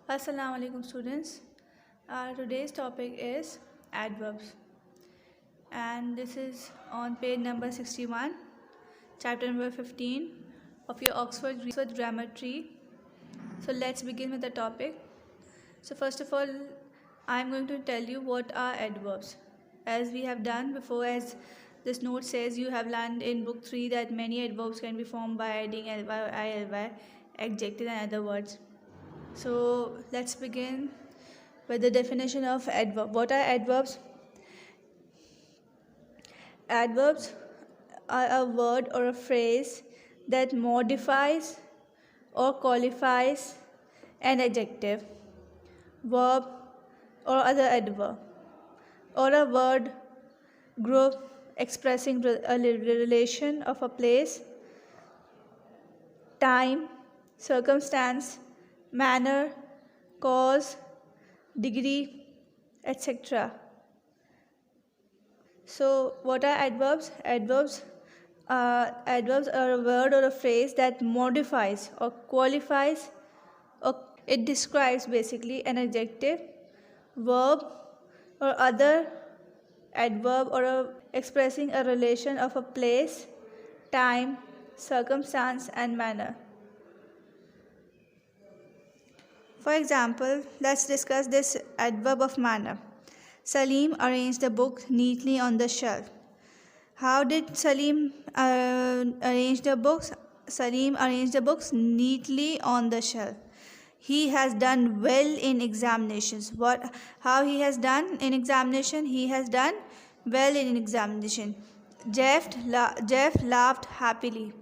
Assalamu alaikum students. Today's topic is adverbs, and this is on page number 61, chapter number 15 of your Oxford Grammar Tree. So let's begin with the topic. So first of all, I'm going to tell you what are adverbs. As we have done before, as this note says, you have learned in book 3 that many adverbs can be formed by adding ly or ily, adjective and other words. So let's begin with the definition of adverb. What are adverbs? Adverbs are a word or a phrase that modifies or qualifies an adjective, verb, or other adverb, or a word group expressing a relation of a place, time, circumstance, manner, cause, degree, etc. So, what are adverbs? Adverbs are a word or a phrase that modifies or qualifies, or it describes basically an adjective, verb, or other adverb expressing a relation of a place, time, circumstance, and manner. For example, let's discuss this adverb of manner. Salim arranged the book neatly on the shelf. How did Salim arrange the books? Salim arranged the books neatly on the shelf. He has done well in examinations. How he has done in examination? He has done well in examination. Jeff laughed happily.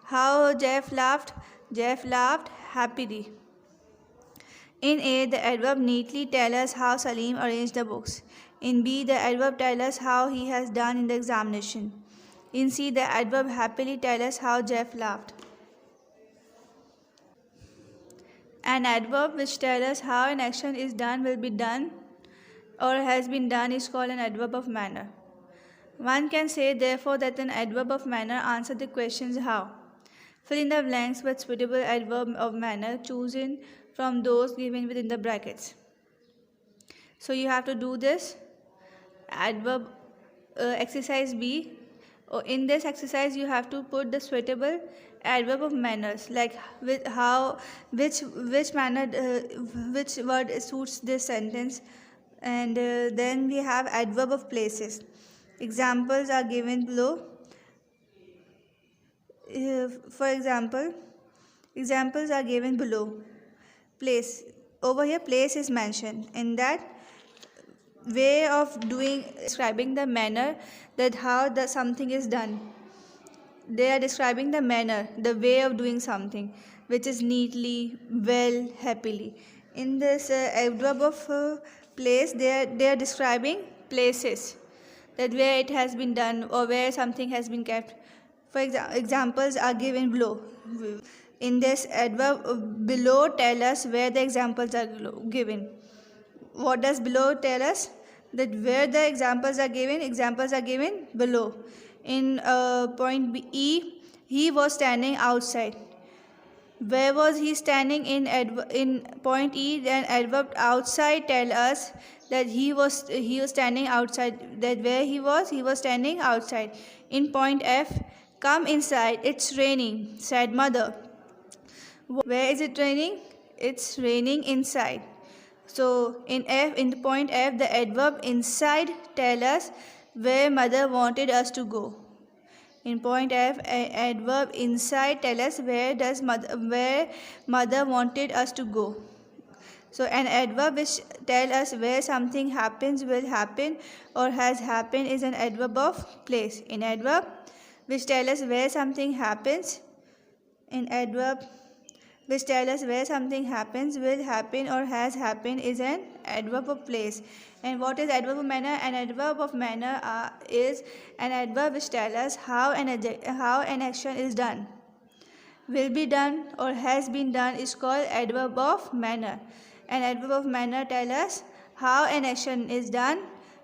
How Jeff laughed? Jeff laughed happily. In A, the adverb neatly tells us how Salim arranged the books. In B, the adverb tells us how he has done in the examination. In C, the adverb happily tells us how Jeff laughed. An adverb which tells us how an action is done, will be done, or has been done is called an adverb of manner. One can say, therefore, that an adverb of manner answers the questions how. Fill in the blanks with suitable adverb of manner chosen from those given within the brackets. So you have to do this adverb exercise B. In this exercise you have to put the suitable adverb of manners, like which manner, which word suits this sentence, and then we have adverb of places. Examples are given below. For example, examples are given below. Place. Over here, place is mentioned. In that way of describing the manner, that how something is done. They are describing the manner, the way of doing something, which is neatly, well, happily. In this adverb of place, they are describing places, that where it has been done or where something has been kept. For examples are given below. In this adverb below tell us where the examples are given. What does below tell us? That where the examples are given below. In point E, he was standing outside. Where was he standing? In point E, then adverb outside tell us that he was standing outside. That where he was standing outside. In point F, come inside, it's raining, said mother. Where is it raining? It's raining inside. So in point F, the adverb inside tell us where mother wanted us to go. In point F, adverb inside tell us where mother wanted us to go. So an adverb which tell us where something happens, will happen, or has happened is an adverb of place. In adverb which tell us where something happens, in adverb which tell us where something happens, will happen, or has happened is an adverb of place. And what is adverb of manner? An adverb of manner is an adverb which tells us how an action is done. Will be done or has been done is called adverb of manner. An adverb of manner tells us how an action is done,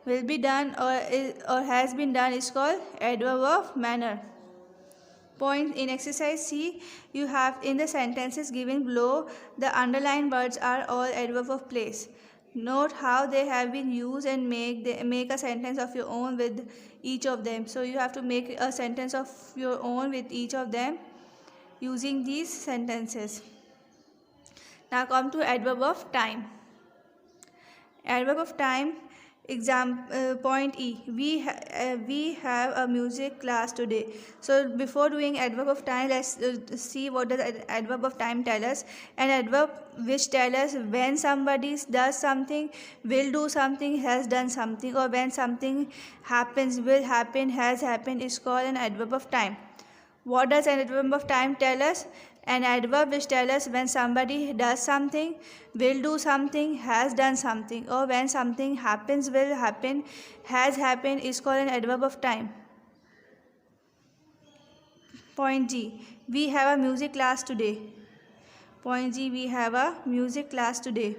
will be done, or has been done is called adverb of manner. Point in exercise C, you have in the sentences given below, the underlined words are all adverb of place. Note how they have been used and make a sentence of your own with each of them. So you have to make a sentence of your own with each of them using these sentences. Now come to adverb of time. Adverb of time, point E. We have a music class today. So before doing adverb of time, let's see what does adverb of time tell us. An adverb which tell us when somebody does something, will do something, has done something, or when something happens, will happen, has happened, is called an adverb of time. What does an adverb of time tell us? An adverb which tells us when somebody does something, will do something, has done something, or when something happens, will happen, has happened, is called an adverb of time. Point G. We have a music class today. Point G. We have a music class today.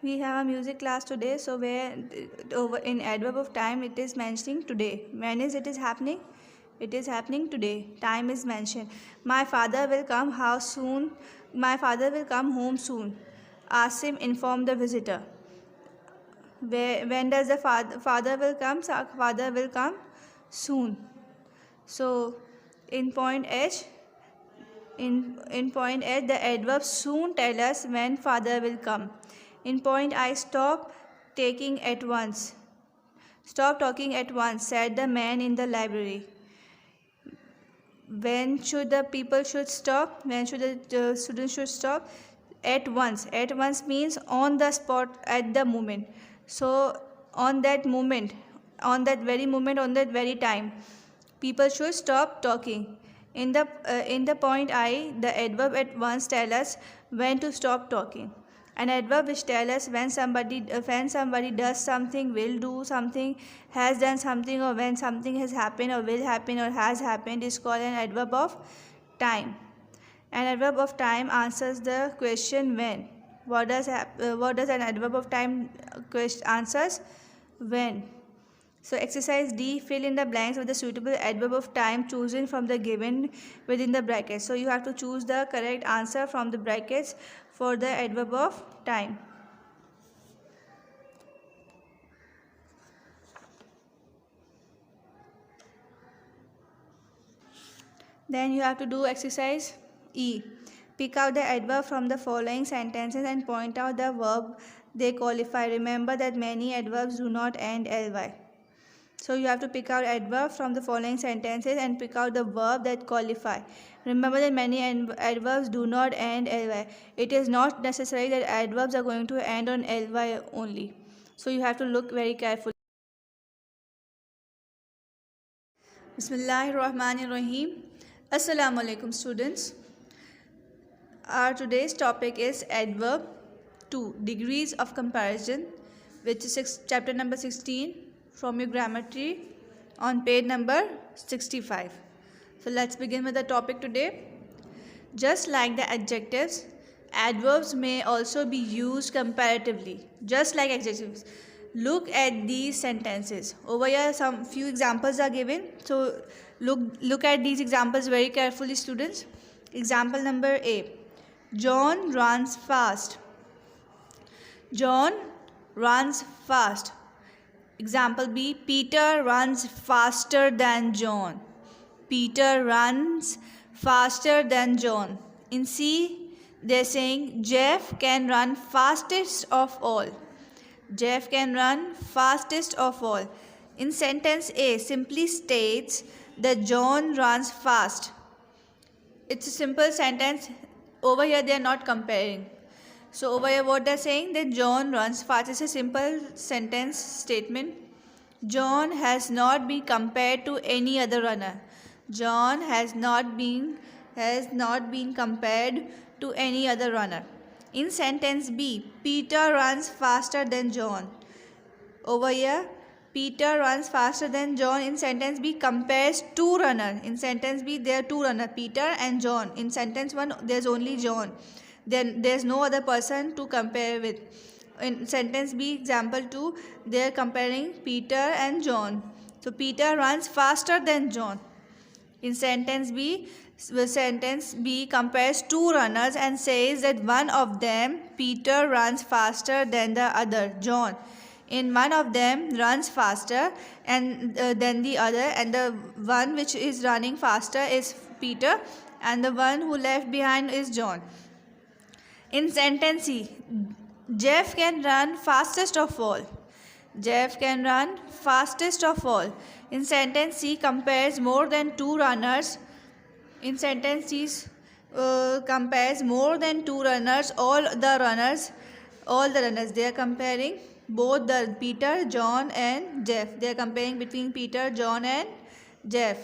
We have a music class today. So where over in adverb of time it is mentioning today. When is it is happening? It is happening today. Time is mentioned. My father will come house soon. My father will come home soon. Asim informed the visitor. When does the father will come? So father will come soon. So in point H, in point H, the adverb soon tell us when father will come. In point I, stop taking at once. Stop talking at once, said the man in the library. When should the people should stop? When should the students should stop? At once. At once means on the spot, at the moment. So on that moment, on that very moment, on that very time, people should stop talking. In the point I, the adverb at once tell us when to stop talking. An adverb which tells us when somebody does something, will do something, has done something, or when something has happened or will happen or has happened is called an adverb of time. An adverb of time answers the question when. What does an adverb of time answers? When. So exercise D, fill in the blanks with the suitable adverb of time chosen from the given within the brackets. So you have to choose the correct answer from the brackets for the adverb of time. Then you have to do exercise E. Pick out the adverb from the following sentences and point out the verb they qualify. Remember that many adverbs do not end ly. So you have to pick out adverb from the following sentences and pick out the verb that qualify. Remember that many adverbs do not end ly. It is not necessary that adverbs are going to end on ly only. So you have to look very carefully. Bismillahirrahmanirrahim. Assalamu alaikum students. Our today's topic is adverb 2, degrees of comparison, which is chapter number 16 from your grammar tree on page number 65. So let's begin with the topic today. Just like the adjectives, adverbs may also be used comparatively, just like adjectives. Look at these sentences. Over here some few examples are given. So look at these examples very carefully, students. Example number A. John runs fast. John runs fast. Example B. Peter runs faster than John. Peter runs faster than John. In C, they're saying Jeff can run fastest of all. Jeff can run fastest of all. In sentence A, simply states that John runs fast. It's a simple sentence. Over here they are not comparing. So over here what they're saying, that John runs fast. It's a simple sentence statement. John has not been compared to any other runner. John has not been compared to any other runner. In sentence B, Peter runs faster than John. Over here, Peter runs faster than John. In sentence B, compares two runners. In sentence B, there are two runners, Peter and John. In sentence 1, there's only John. Then there's no other person to compare with. In sentence B, example 2, they're comparing Peter and John. So Peter runs faster than John. In sentence B compares two runners and says that one of them, Peter, runs faster than the other, John. In one of them runs faster than the other, and the one which is running faster is Peter, and the one who left behind is John. In sentence C, Jeff can run fastest of all. Jeff can run fastest of all. In sentence C, compares more than two runners. In sentence C, compares more than two runners, all the runners. They are comparing both the Peter, John and Jeff. They are comparing between Peter, John and Jeff.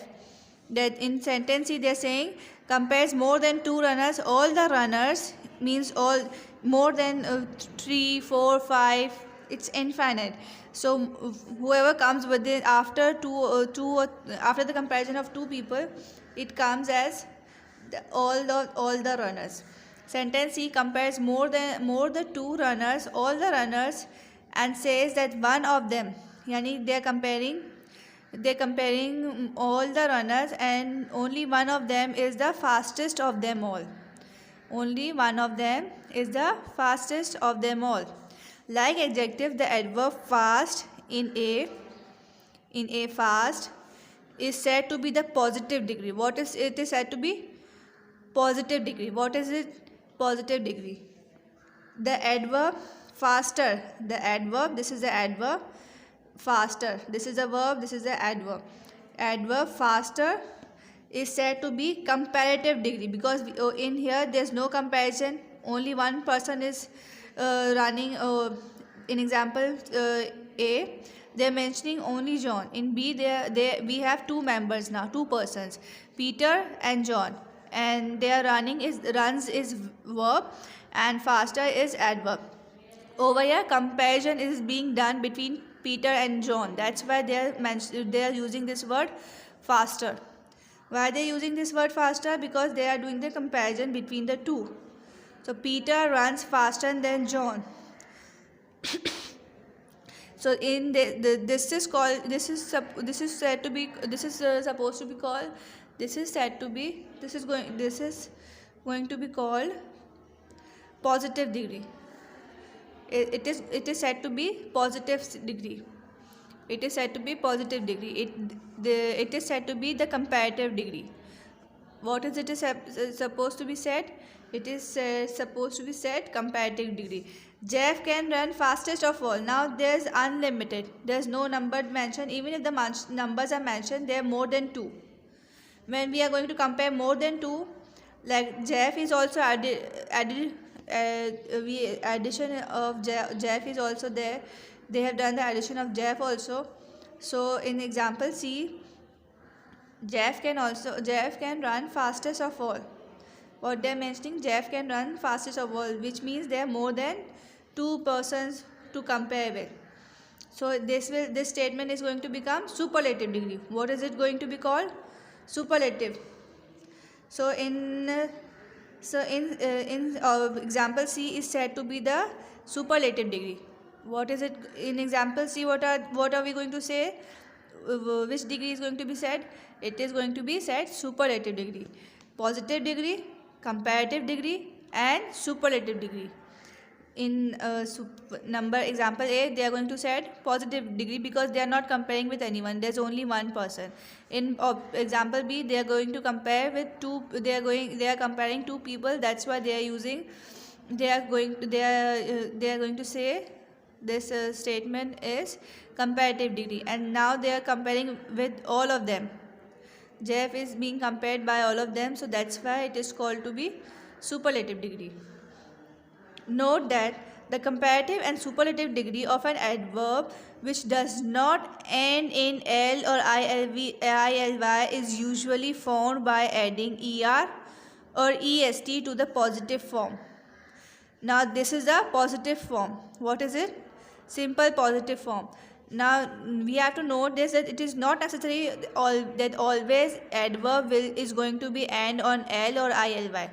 That in sentence C, they are saying compares more than two runners, all the runners means all more than 3, 4, 5. It's infinite. So whoever comes within after after the comparison of two people, it comes as all the runners. Sentence C compares more the two runners, all the runners, and says that one of them, yani they're comparing all the runners, and only one of them is the fastest of them all. Only one of them is the fastest of them all. Like adjective, the adverb fast in A fast is said to be the positive degree. What is it is said to be? Positive degree. What is it? Positive degree. The adverb faster. The adverb, this is the adverb. Faster. This is a verb, this is the adverb. Adverb faster is said to be comparative degree, because in here there's no comparison. Only one person is running. In example A, they're mentioning only John. In B, we have two members now, two persons, Peter and John, and their runs is verb and faster is adverb. Over here, comparison is being done between Peter and John. That's why they are using this word faster. Why are they using this word faster? Because they are doing the comparison between the two. So Peter runs faster than John. So in this is going to be called positive degree. It is said to be positive degree. It is said to be positive degree. It is said to be the comparative degree. What is it is supposed to be said? It is supposed to be said comparative degree. Jeff can run fastest of all. Now there's unlimited. There's no number mentioned. Even if the numbers are mentioned, there are more than 2. When we are going to compare more than 2, like Jeff is also addition of Jeff is also there. They have done the addition of Jeff also. So in example C, Jeff can run fastest of all. What they are mentioning, Jeff can run fastest of all, which means there are more than 2 persons to compare with. So this statement is going to become superlative degree. What is it going to be called? Superlative. So in example C is said to be the superlative degree. What is it in example C? What are we going to say? Which degree is going to be said? It is going to be said superlative degree. Positive degree, comparative degree, and superlative degree. In example A, they are going to say positive degree because they are not comparing with anyone. There's only one person. In example B, they are going to compare with two. They are comparing two people. That's why they are using. They are going to say this statement is comparative degree, and now they are comparing with all of them. Jeff is being compared by all of them, so that's why it is called to be superlative degree. Note that the comparative and superlative degree of an adverb which does not end in L or ILY is usually found by adding ER or EST to the positive form. Now this is the positive form. What is it? Simple positive form. Now we have to note this, that it is not necessary that always adverb is going to be end on L or ILY.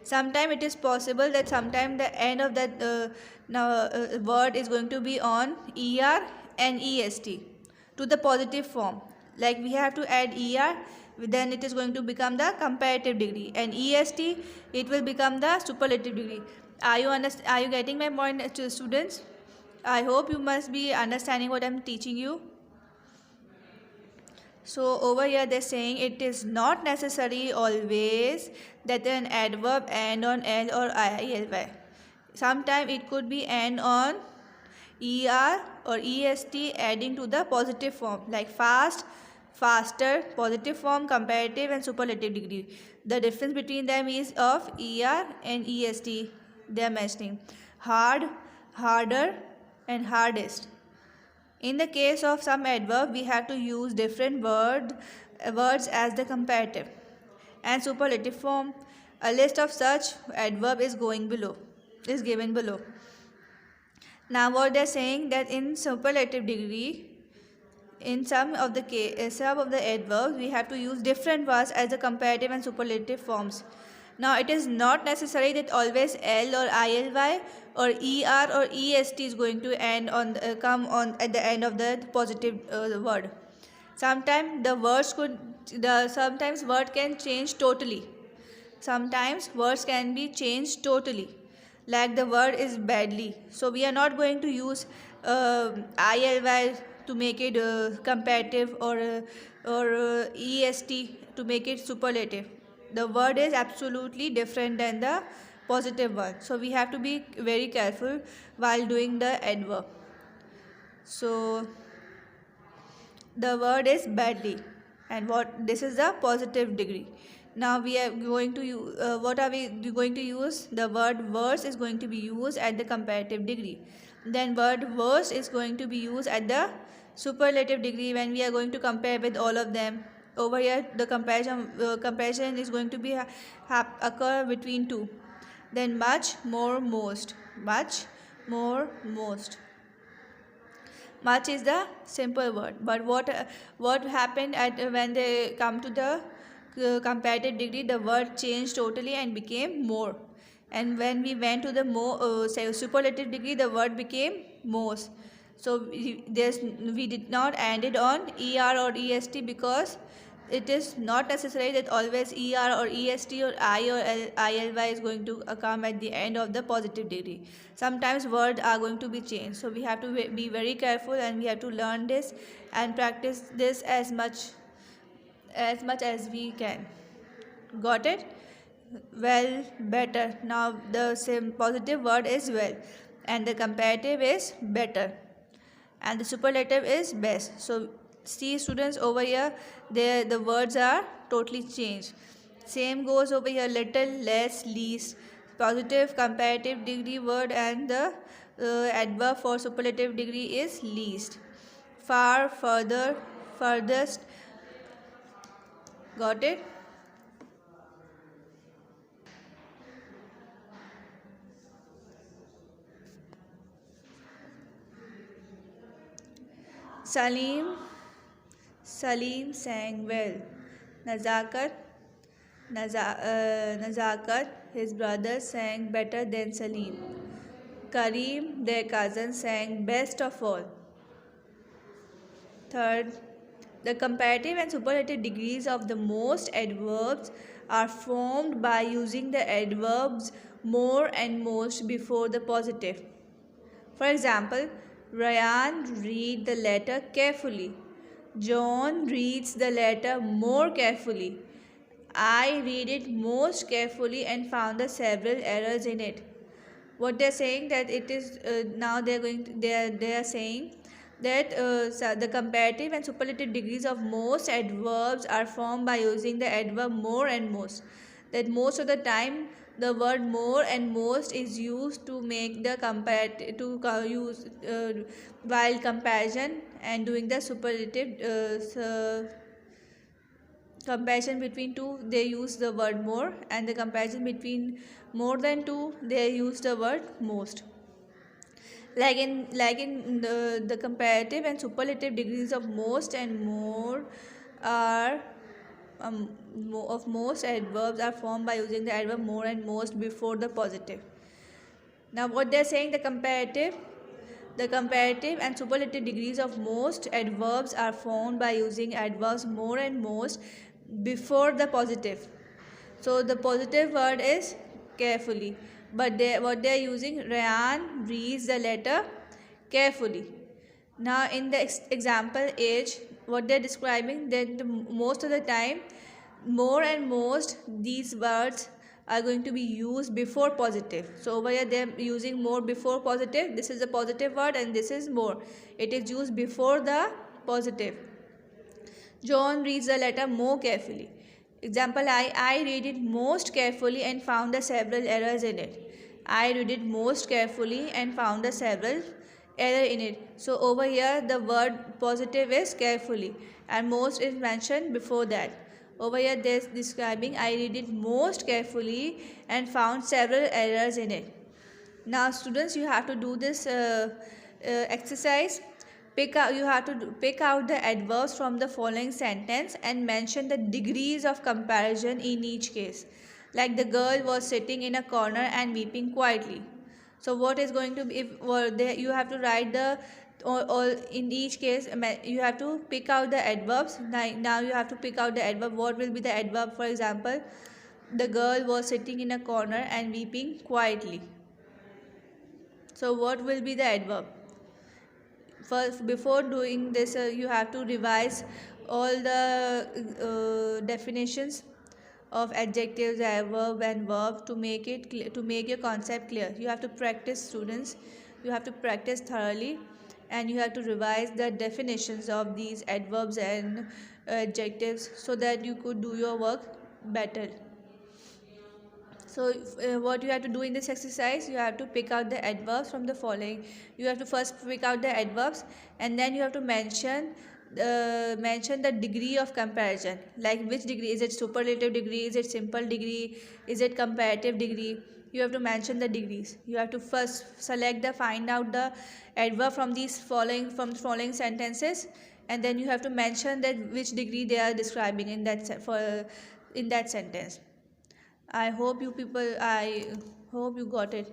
Sometimes it is possible that sometimes the end of that word is going to be on ER and EST to the positive form. Like we have to add ER then it is going to become the comparative degree, and est it will become the superlative degree. Are you getting my point, students? I hope you must be understanding what I'm teaching you. So over here they're saying it is not necessary always that an adverb end on l or illy. Sometimes it could be end on er or est adding to the positive form, like fast, faster, positive form, comparative and superlative degree. The difference between them is of er and est they are mentioning. Hard, harder and hardest. In the case of some adverb, we have to use different words as the comparative and superlative form. A list of such adverb is given below. Now what they are saying that in superlative degree, in some of the adverbs, we have to use different words as the comparative and superlative forms. Now it is not necessary that always l or illy or er or est is going to end on come on at the end of the positive word. Sometimes sometimes word can change totally. Sometimes words can be changed totally. Like the word is badly. So we are not going to use illy to make it comparative or est to make it superlative. The word is absolutely different than the positive one. So we have to be very careful while doing the adverb. So the word is badly, and this is the positive degree. Now we are going to use, what are we going to use? The word worse is going to be used at the comparative degree. Then word worse is going to be used at the superlative degree when we are going to compare with all of them. Over here the comparison is going to be occur between two. Then much, more, most. Much, more, most. Much is the simple word, but what happened when they come to the comparative degree, the word changed totally and became more. And when we went to the superlative degree, the word became most. So we did not end it on er or est because it is not necessary that always er or est or I or illy is going to come at the end of the positive degree. Sometimes words are going to be changed. So we have to be very careful, and we have to learn this and practice this as much as we can. Got it? Well, better. Now the same positive word is well, and the comparative is better, and the superlative is best. So see students, over here the words are totally changed. Same goes over here, little, less, least. Positive comparative degree word and the adverb for superlative degree is least. Far, further, furthest. Got it? Salim sang well. Nazakat, his brother, sang better than Salim. Kareem, their cousin, sang best of all. Third, the comparative and superlative degrees of the most adverbs are formed by using the adverbs more and most before the positive. For example, Ryan read the letter carefully. John reads the letter more carefully. I read it most carefully and found the several errors in it. What they are saying that it is now they are saying that the comparative and superlative degrees of most adverbs are formed by using the adverb more and most. That most of the time the word more and most is used to make the while comparison and doing the superlative comparison between two, they use the word more, and the comparison between more than two, they use the word most. Like in the comparative and superlative degrees of most and more are of most adverbs are formed by using the adverb more and most before the positive. Now what they are saying, the comparative and superlative degrees of most adverbs are formed by using adverbs more and most before the positive. So the positive word is carefully, but what they are using, Rayan reads the letter carefully. Now in the example age, what they're describing, that most of the time, more and most, these words are going to be used before positive. So over here they're using more before positive. This is a positive word and this is more. It is used before the positive. John reads the letter more carefully. Example I read it most carefully and found the several errors in it. I read it most carefully and found the several error in it. So over here the word positive is carefully and most is mentioned before that. Over here they is describing I read it most carefully and found several errors in it. Now students, you have to do this exercise. You have to pick out the adverbs from the following sentence and mention the degrees of comparison in each case. Like the girl was sitting in a corner and weeping quietly. So what is going to be, if you have to write the or in each case you have to pick out the adverbs. Now you have to pick out the adverb. What will be the adverb? For example, the girl was sitting in a corner and weeping quietly. So what will be the adverb? First, before doing this, you have to revise all the definitions of adjectives, adverb and verb to make it clear, to make your concept clear. You have to practice, students. You have to practice thoroughly, and you have to revise the definitions of these adverbs and adjectives so that you could do your work better. So what you have to do in this exercise, you have to pick out the adverbs from the following. You have to first pick out the adverbs and then you have to mention the degree of comparison. Like which degree, is it superlative degree, is it simple degree, is it comparative degree? You have to mention the degrees. You have to first find out the adverb from these following sentences, and then you have to mention that which degree they are describing in that sentence. I hope you got it.